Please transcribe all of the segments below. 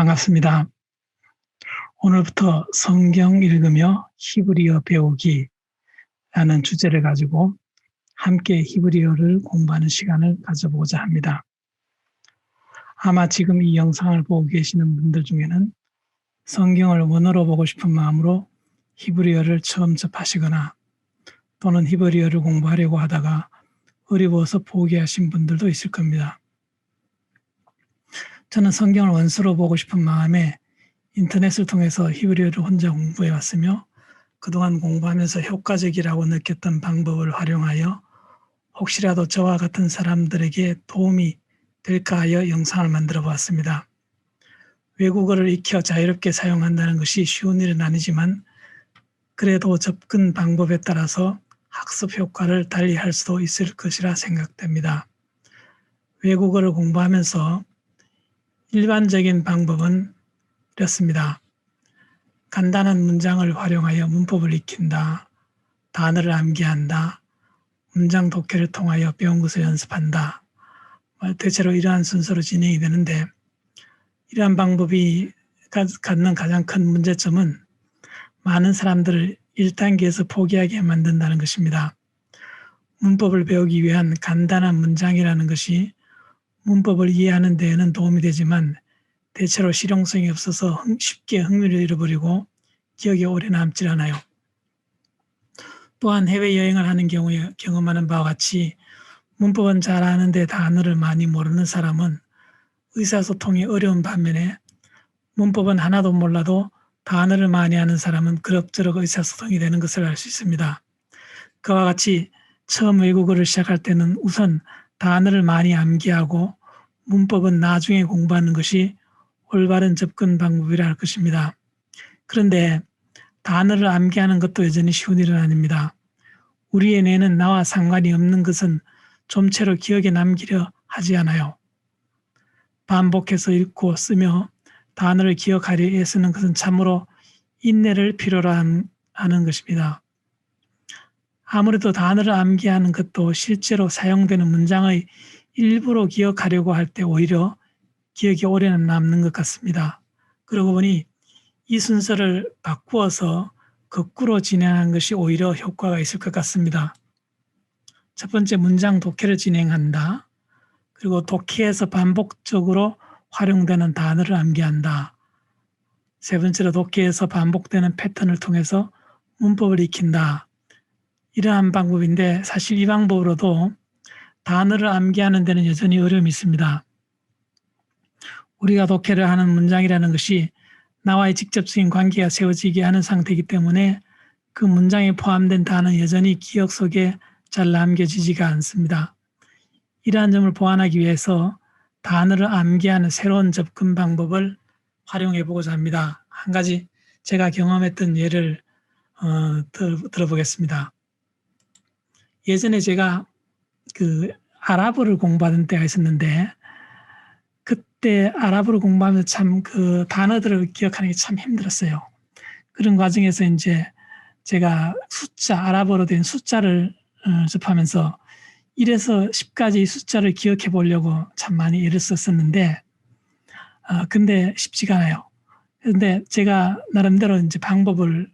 반갑습니다. 오늘부터 성경 읽으며 히브리어 배우기라는 주제를 가지고 함께 히브리어를 공부하는 시간을 가져보고자 합니다. 아마 지금 이 영상을 보고 계시는 분들 중에는 성경을 원어로 보고 싶은 마음으로 히브리어를 처음 접하시거나 또는 히브리어를 공부하려고 하다가 어려워서 포기하신 분들도 있을 겁니다. 저는 성경을 원서로 보고 싶은 마음에 인터넷을 통해서 히브리어를 혼자 공부해 왔으며 그동안 공부하면서 효과적이라고 느꼈던 방법을 활용하여 혹시라도 저와 같은 사람들에게 도움이 될까 하여 영상을 만들어 보았습니다. 외국어를 익혀 자유롭게 사용한다는 것이 쉬운 일은 아니지만 그래도 접근 방법에 따라서 학습 효과를 달리할 수도 있을 것이라 생각됩니다. 외국어를 공부하면서 일반적인 방법은 이렇습니다. 간단한 문장을 활용하여 문법을 익힌다, 단어를 암기한다, 문장 독해를 통하여 배운 것을 연습한다. 대체로 이러한 순서로 진행이 되는데 이러한 방법이 갖는 가장 큰 문제점은 많은 사람들을 1단계에서 포기하게 만든다는 것입니다. 문법을 배우기 위한 간단한 문장이라는 것이 문법을 이해하는 데에는 도움이 되지만 대체로 실용성이 없어서 쉽게 흥미를 잃어버리고 기억에 오래 남질 않아요. 또한 해외여행을 하는 경우에 경험하는 바와 같이 문법은 잘 아는데 단어를 많이 모르는 사람은 의사소통이 어려운 반면에 문법은 하나도 몰라도 단어를 많이 아는 사람은 그럭저럭 의사소통이 되는 것을 알 수 있습니다. 그와 같이 처음 외국어를 시작할 때는 우선 단어를 많이 암기하고 문법은 나중에 공부하는 것이 올바른 접근 방법이라 할 것입니다. 그런데 단어를 암기하는 것도 여전히 쉬운 일은 아닙니다. 우리의 뇌는 나와 상관이 없는 것은 좀채로 기억에 남기려 하지 않아요. 반복해서 읽고 쓰며 단어를 기억하려 애쓰는 것은 참으로 인내를 필요로 하는 것입니다. 아무래도 단어를 암기하는 것도 실제로 사용되는 문장의 일부로 기억하려고 할 때 오히려 기억이 오래 남는 것 같습니다. 그러고 보니 이 순서를 바꾸어서 거꾸로 진행하는 것이 오히려 효과가 있을 것 같습니다. 첫 번째 문장 독해를 진행한다. 그리고 독해에서 반복적으로 활용되는 단어를 암기한다. 세 번째로 독해에서 반복되는 패턴을 통해서 문법을 익힌다. 이러한 방법인데 사실 이 방법으로도 단어를 암기하는 데는 여전히 어려움이 있습니다. 우리가 독해를 하는 문장이라는 것이 나와의 직접적인 관계가 세워지게 하는 상태이기 때문에 그 문장에 포함된 단어는 여전히 기억 속에 잘 남겨지지가 않습니다. 이러한 점을 보완하기 위해서 단어를 암기하는 새로운 접근 방법을 활용해 보고자 합니다. 한 가지 제가 경험했던 예를 들어보겠습니다. 예전에 제가 아랍어를 공부하던 때가 있었는데 그때 아랍어를 공부하면서 참 그 단어들을 기억하는 게 참 힘들었어요. 그런 과정에서 이제 제가 아랍어로 된 숫자를 접하면서 1에서 10까지 숫자를 기억해 보려고 참 많이 애를 썼었는데, 근데 쉽지가 않아요. 근데 제가 나름대로 이제 방법을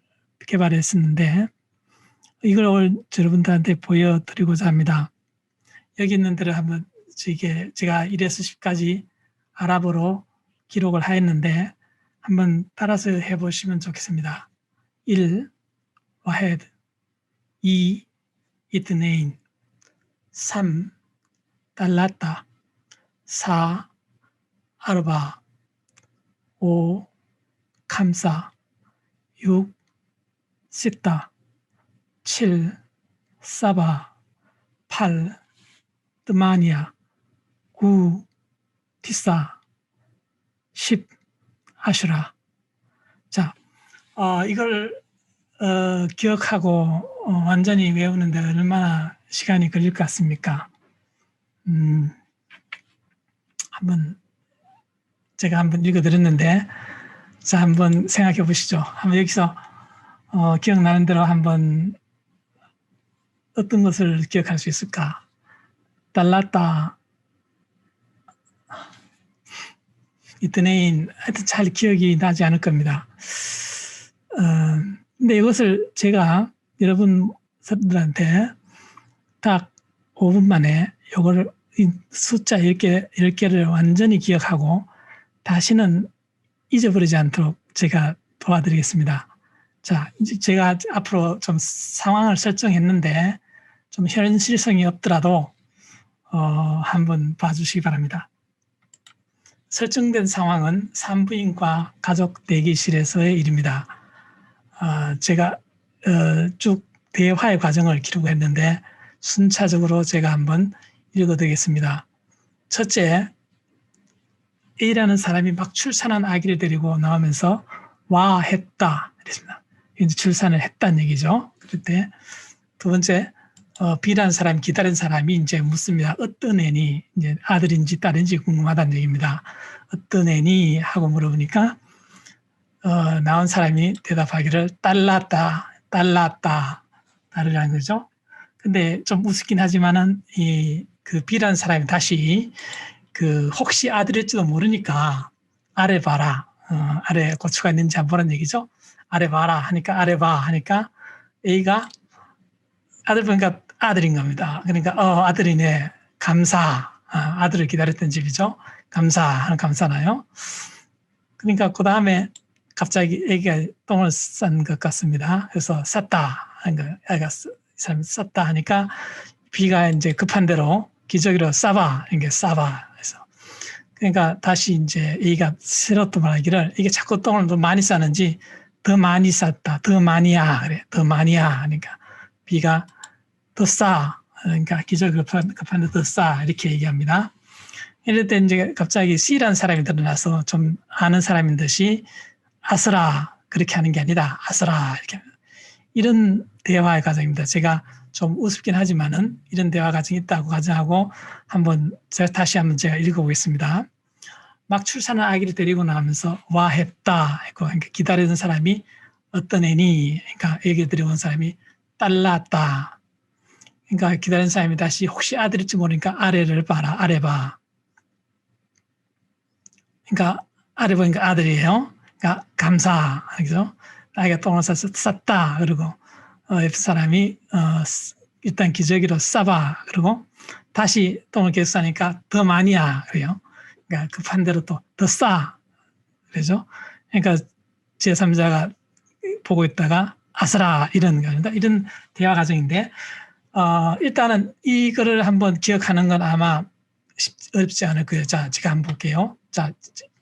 개발했었는데, 이걸 오늘 여러분들한테 보여드리고자 합니다. 여기 있는 데를 한번 제가 1에서 10까지 아랍어로 기록을 하였는데, 한번 따라서 해보시면 좋겠습니다. 1, 와헤드, 2, 이트네인, 3, 달라타, 4, 아르바, 5, 감사, 6, 시타, 7, 사바, 8, 뜨마니아, 9, 티사, 10, 아슈라. 자, 이걸 기억하고 완전히 외우는데 얼마나 시간이 걸릴 것 같습니까? 제가 한번 읽어드렸는데, 자, 한번 생각해 보시죠. 한번 여기서 기억나는 대로 한번 어떤 것을 기억할 수 있을까? 달랐다. 이트네인, 하여튼 잘 기억이 나지 않을 겁니다. 근데 이것을 제가 여러분들한테 딱 5분 만에 이거를 숫자 10개를 완전히 기억하고 다시는 잊어버리지 않도록 제가 도와드리겠습니다. 자, 이제 제가 앞으로 좀 상황을 설정했는데 좀 현실성이 없더라도 한번 봐주시기 바랍니다. 설정된 상황은 산부인과 가족 대기실에서의 일입니다. 제가 쭉 대화의 과정을 기록했는데 순차적으로 제가 한번 읽어드리겠습니다. 첫째, A라는 사람이 막 출산한 아기를 데리고 나오면서 와 했다 이랬습니다. 이제 출산을 했다는 얘기죠. 그럴 때 두 번째, B라는 사람 기다린 사람이 이제 묻습니다. 어떤 애니, 이제 아들인지 딸인지 궁금하다는 얘기입니다. 어떤 애니 하고 물어보니까 나온 사람이 대답하기를 딸 낳았다, 딸이라는 거죠. 근데 좀 우습긴 하지만은 그 B라는 사람이 다시 혹시 아들일지도 모르니까 아래 봐라, 아래 고추가 있는지 한번 보라는 얘기죠. 아래 봐라 하니까 아래 봐 하니까 A가 아들 보니까 아들인 겁니다. 그러니까 아들이네, 감사, 아들을 기다렸던 집이죠. 감사하는 감사나요. 그러니까 그 다음에 갑자기 애기가 똥을 싼 것 같습니다. 그래서 쌌다 하는 거, 애가 사람 쌌다 하니까 B가 이제 급한 대로 기저귀로 싸봐, 이게 싸봐. 그래서 그러니까 다시 이제 A가 새로 또 말하기를 이게 자꾸 똥을 더 많이 싸는지 더 많이 쌌다, 더 많이야, 그래, 더 많이야 하니까 B가 더 싸, 그러니까 기저귀 급한데 더 싸 이렇게 얘기합니다. 이럴 때 이제 갑자기 C라는 사람이 드러나서 좀 아는 사람인 듯이 아스라 그렇게 하는 게 아니다. 아스라 이렇게 이런 대화의 과정입니다. 제가 좀 우습긴 하지만은 이런 대화 과정이 있다고 가정하고 다시 한번 제가 읽어보겠습니다. 막 출산한 아기를 데리고 나오면서 와 했다 했고 그러니까 기다리던 사람이 어떤 애니 그러니까 애기 데리고 온 사람이 딸 낳았다. 그러니까 기다리는 사람이 다시 혹시 아들일지 모르니까 아래를 봐라, 아래 봐. 그러니까 아래 보니까 아들이에요. 그러니까 감사, 그죠? 아이가 똥을 쌌다. 그러고 옆 사람이 일단 기저귀로 싸봐. 그러고 다시 똥을 계속 싸니까 더 많이야. 그래요. 그러니까 급한 대로 또 더 싸. 그러죠. 그러니까 제3자가 보고 있다가 아스라 이런 겁니다. 이런 대화 과정인데 일단은 이거를 한번 기억하는 건 아마 어렵지 않을 거예요. 자, 제가 한번 볼게요. 자,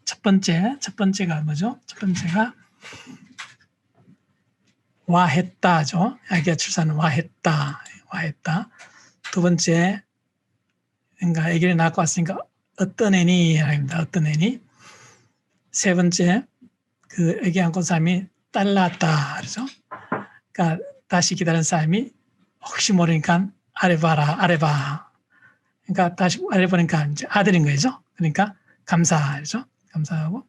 첫 번째가 뭐죠? 첫 번째가 와 했다죠. 아기가 출산은 와 했다. 두 번째, 그러니까 아기를 낳고 왔으니까 어떤 애니? 합니다. 어떤 애니? 세 번째, 그 아기 안고 사람이 딸 낳았다. 그러죠. 그러니까 다시 기다리는 사람이 혹시 모르니까 아래 봐라, 아래 봐. 그러니까 다시 아래 보니까 이제 아들인 거죠. 그러니까 감사하죠. 감사하고.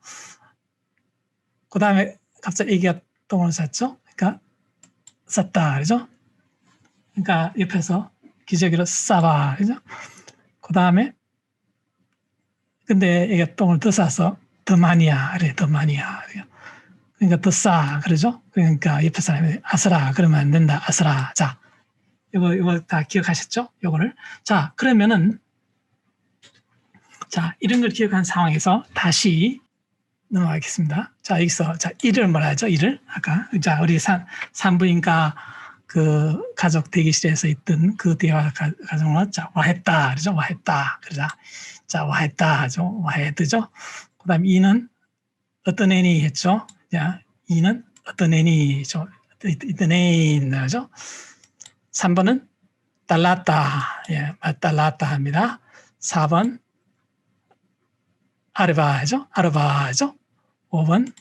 그 다음에 갑자기 애기가 똥을 쌌죠. 그러니까 쌌다. 그러죠. 그러니까 옆에서 기저귀로 싸봐. 그죠. 그 다음에 근데 애기가 똥을 더 싸서 더 많이야. 그래, 더 많이야. 그러니까 더 싸. 그러죠. 그러니까 옆에 사람이 아스라. 그러면 안 된다. 아스라. 자, 이거 다 기억하셨죠? 요거를. 자, 그러면은 자, 이런 걸 기억한 상황에서 다시 넘어가겠습니다. 자, 여기서 자, 일을 뭐라 하죠? 일을 아까 자, 우리 산부인과 그 가족 대기실에서 있던 그 대화 과정으로 자, 와했다. 그러죠? 와했다. 그러자. 자, 와했다 하죠. 와했죠. 그다음 이는 어떤 애니 했죠? 자, 이는 어떤 애니죠? 어떤 애니죠? 3번은 달랐다. 예, 달랐다 합니다. 4번 아르바죠? 아르바죠? 5번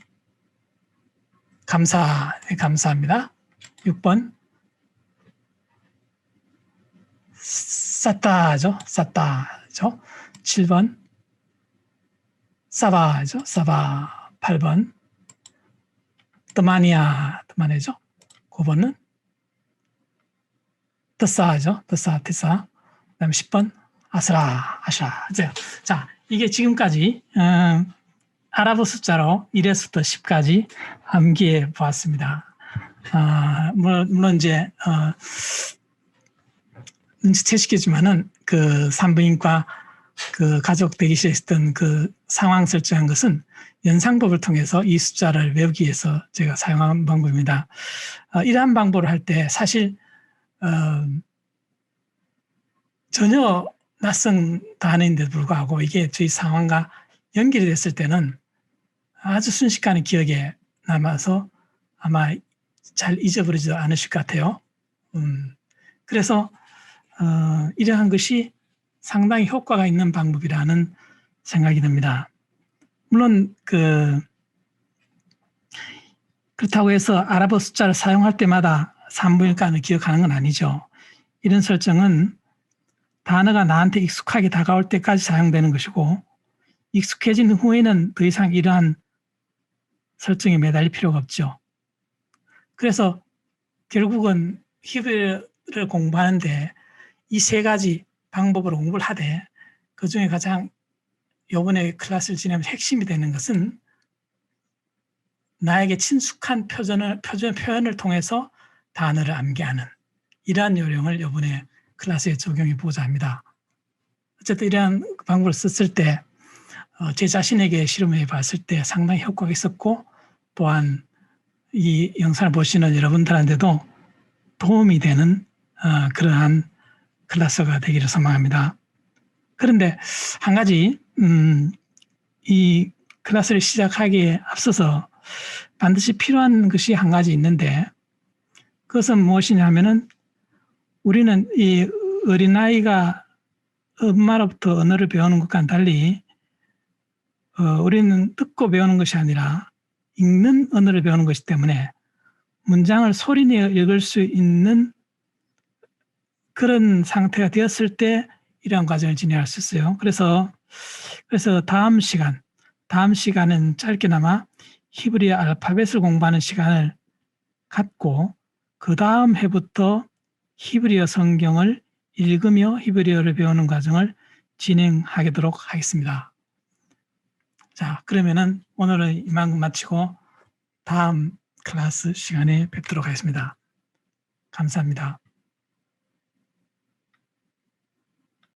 감사합니다. 6번 쌌다죠? 쌌다죠? 7번 싸바죠? 싸바. 8번 뜨마니죠? 9번은 뜨싸죠? 뜨싸. 그다음에 10번 아스라. 자, 이게 지금까지 아랍어 숫자로 1에서부터 10까지 암기해 보았습니다. 물론 이제 눈치채시겠지만은 그 산부인과 그 가족 대기실에 있었던 그 상황 설정한 것은 연상법을 통해서 이 숫자를 외우기 위해서 제가 사용한 방법입니다. 이러한 방법을 할 때 사실 전혀 낯선 단어인데도 불구하고 이게 저희 상황과 연결이 됐을 때는 아주 순식간에 기억에 남아서 아마 잘 잊어버리지도 않으실 것 같아요. 그래서 이러한 것이 상당히 효과가 있는 방법이라는 생각이 듭니다. 물론 그렇다고 해서 아랍어 숫자를 사용할 때마다 산부인과를 기억하는 건 아니죠. 이런 설정은 단어가 나한테 익숙하게 다가올 때까지 사용되는 것이고 익숙해진 후에는 더 이상 이러한 설정에 매달릴 필요가 없죠. 그래서 결국은 히브리어를 공부하는데 이 세 가지 방법으로 공부를 하되 그중에 가장 이번에 클래스를 진행하면서 핵심이 되는 것은 나에게 친숙한 표현을 통해서 단어를 암기하는 이러한 요령을 이번에 클래스에 적용해 보고자 합니다. 어쨌든 이러한 방법을 썼을 때 제 자신에게 실험해 봤을 때 상당히 효과가 있었고 또한 이 영상을 보시는 여러분들한테도 도움이 되는 그러한 클래스가 되기를 소망합니다. 그런데 한 가지 이 클래스를 시작하기에 앞서서 반드시 필요한 것이 한 가지 있는데 그것은 무엇이냐면은 우리는 이 어린아이가 엄마로부터 언어를 배우는 것과는 달리 우리는 듣고 배우는 것이 아니라 읽는 언어를 배우는 것이기 때문에 문장을 소리내어 읽을 수 있는 그런 상태가 되었을 때 이러한 과정을 진행할 수 있어요. 그래서 다음 시간은 짧게나마 히브리어 알파벳을 공부하는 시간을 갖고 그 다음 해부터 히브리어 성경을 읽으며 히브리어를 배우는 과정을 진행하도록 하겠습니다. 자, 그러면은 오늘은 이만 마치고 다음 클래스 시간에 뵙도록 하겠습니다. 감사합니다.